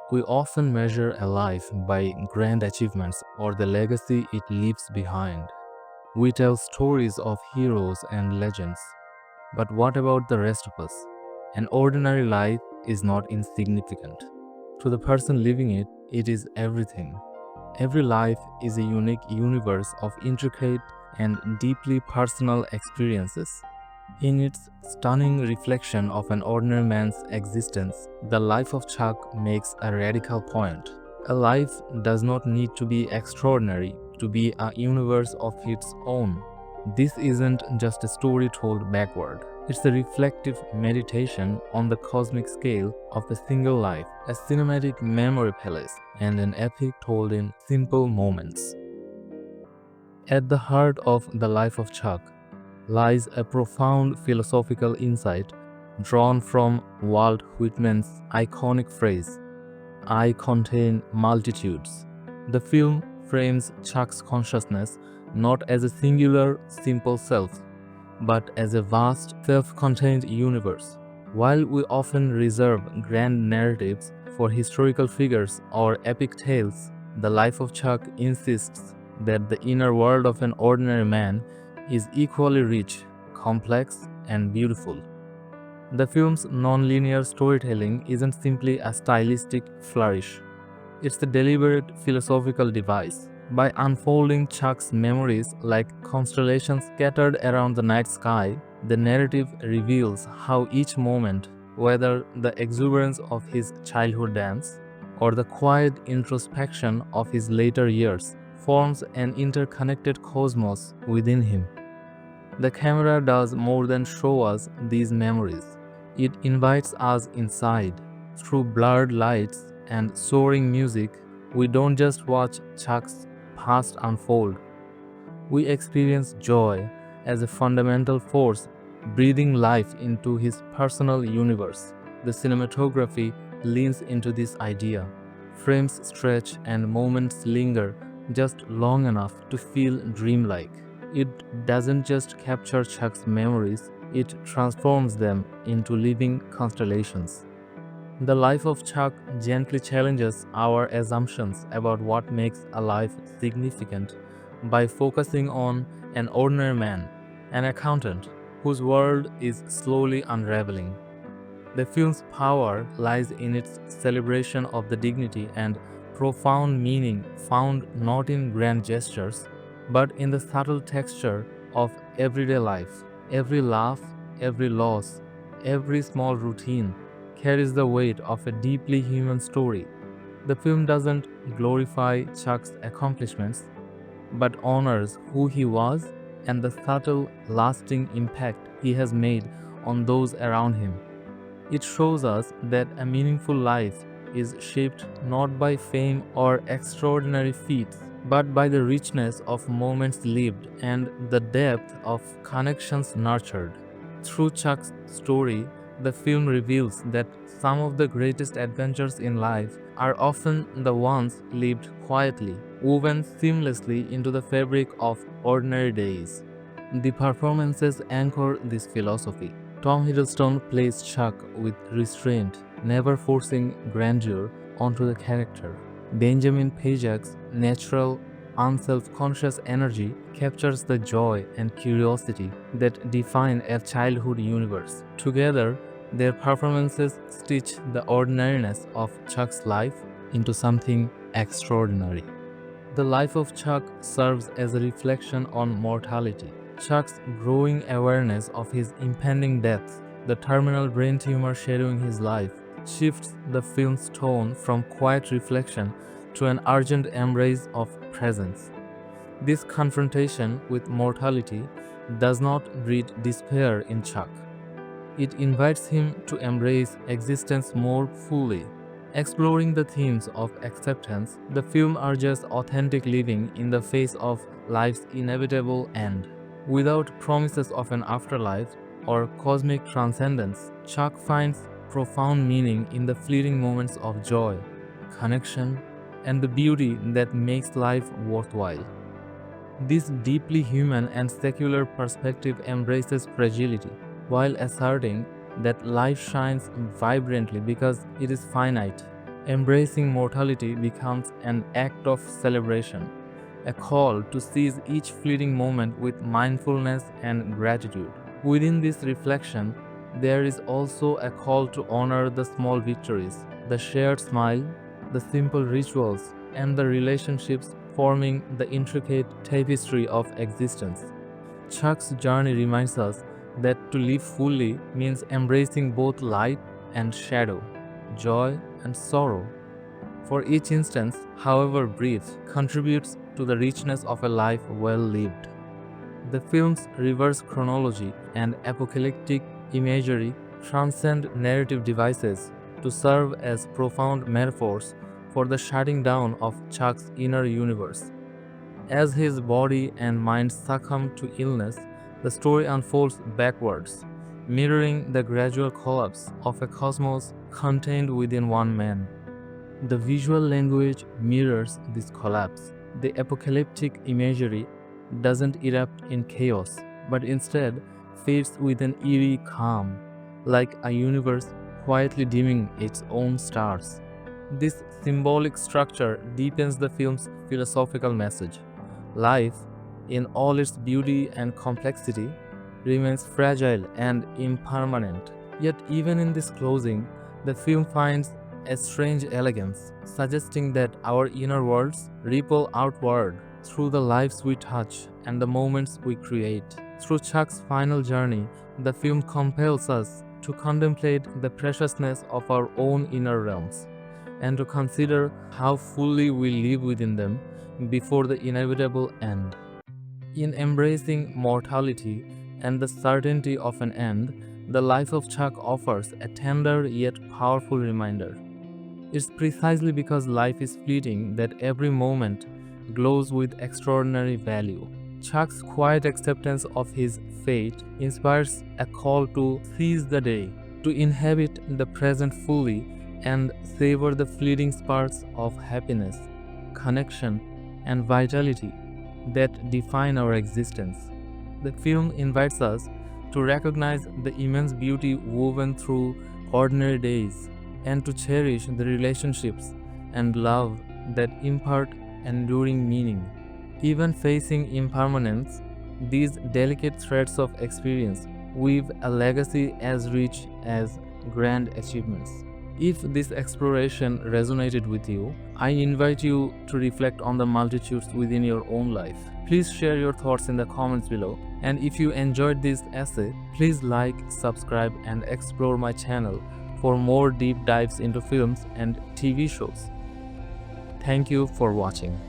We often measure a life by grand achievements or the legacy it leaves behind. We tell stories of heroes and legends. But what about the rest of us? An ordinary life is not insignificant. To the person living it, it is everything. Every life is a unique universe of intricate and deeply personal experiences. In its stunning reflection of an ordinary man's existence, the life of Chuck makes a radical point. A life does not need to be extraordinary to be a universe of its own. This isn't just a story told backward. It's a reflective meditation on the cosmic scale of a single life, a cinematic memory palace, and an epic told in simple moments. At the heart of the life of Chuck lies a profound philosophical insight drawn from Walt Whitman's iconic phrase, I contain multitudes. The film frames Chuck's consciousness not as a singular, simple self, but as a vast, self contained universe. While we often reserve grand narratives for historical figures or epic tales, the life of Chuck insists that the inner world of an ordinary man is equally rich, complex, and beautiful. The film's non-linear storytelling isn't simply a stylistic flourish. It's a deliberate philosophical device. By unfolding Chuck's memories like constellations scattered around the night sky, the narrative reveals how each moment, whether the exuberance of his childhood dance or the quiet introspection of his later years, forms an interconnected cosmos within him. The camera does more than show us these memories. It invites us inside. Through blurred lights and soaring music, we don't just watch Chuck's past unfold. We experience joy as a fundamental force breathing life into his personal universe. The cinematography leans into this idea. Frames stretch and moments linger just long enough to feel dreamlike. It doesn't just capture Chuck's memories, it transforms them into living constellations. The life of Chuck gently challenges our assumptions about what makes a life significant by focusing on an ordinary man, an accountant, whose world is slowly unraveling. The film's power lies in its celebration of the dignity and profound meaning found not in grand gestures, but in the subtle texture of everyday life. Every laugh, every loss, every small routine carries the weight of a deeply human story. The film doesn't glorify Chuck's accomplishments, but honors who he was and the subtle, lasting impact he has made on those around him. It shows us that a meaningful life is shaped not by fame or extraordinary feats, but by the richness of moments lived and the depth of connections nurtured. Through Chuck's story, the film reveals that some of the greatest adventures in life are often the ones lived quietly, woven seamlessly into the fabric of ordinary days. The performances anchor this philosophy. Tom Hiddleston plays Chuck with restraint, never forcing grandeur onto the character. Benjamin Pajak's natural, unself-conscious energy captures the joy and curiosity that define a childhood universe. Together, their performances stitch the ordinariness of Chuck's life into something extraordinary. The life of Chuck serves as a reflection on mortality. Chuck's growing awareness of his impending death, the terminal brain tumor shadowing his life, shifts the film's tone from quiet reflection to an urgent embrace of presence. This confrontation with mortality does not breed despair in Chuck. It invites him to embrace existence more fully. Exploring the themes of acceptance, the film urges authentic living in the face of life's inevitable end. Without promises of an afterlife or cosmic transcendence, Chuck finds profound meaning in the fleeting moments of joy, connection, and the beauty that makes life worthwhile. This deeply human and secular perspective embraces fragility, while asserting that life shines vibrantly because it is finite. Embracing mortality becomes an act of celebration, a call to seize each fleeting moment with mindfulness and gratitude. Within this reflection, there is also a call to honor the small victories, the shared smile, the simple rituals, and the relationships forming the intricate tapestry of existence. Chuck's journey reminds us that to live fully means embracing both light and shadow, joy and sorrow. For each instance, however brief, contributes to the richness of a life well lived. The film's reverse chronology and apocalyptic imagery transcend narrative devices to serve as profound metaphors for the shutting down of Chuck's inner universe. As his body and mind succumb to illness, the story unfolds backwards, mirroring the gradual collapse of a cosmos contained within one man. The visual language mirrors this collapse. The apocalyptic imagery doesn't erupt in chaos, but instead fades with an eerie calm, like a universe quietly dimming its own stars. This symbolic structure deepens the film's philosophical message. Life, in all its beauty and complexity, remains fragile and impermanent. Yet, even in this closing, the film finds a strange elegance, suggesting that our inner worlds ripple outward through the lives we touch and the moments we create. Through Chuck's final journey, the film compels us to contemplate the preciousness of our own inner realms and to consider how fully we live within them before the inevitable end. In embracing mortality and the certainty of an end, the life of Chuck offers a tender yet powerful reminder. It's precisely because life is fleeting that every moment glows with extraordinary value. Chuck's quiet acceptance of his fate inspires a call to seize the day, to inhabit the present fully, and savor the fleeting sparks of happiness, connection, and vitality that define our existence. The film invites us to recognize the immense beauty woven through ordinary days and to cherish the relationships and love that impart enduring meaning. Even facing impermanence, these delicate threads of experience weave a legacy as rich as grand achievements. If this exploration resonated with you, I invite you to reflect on the multitudes within your own life. Please share your thoughts in the comments below. And if you enjoyed this essay, please like, subscribe, and explore my channel for more deep dives into films and TV shows. Thank you for watching.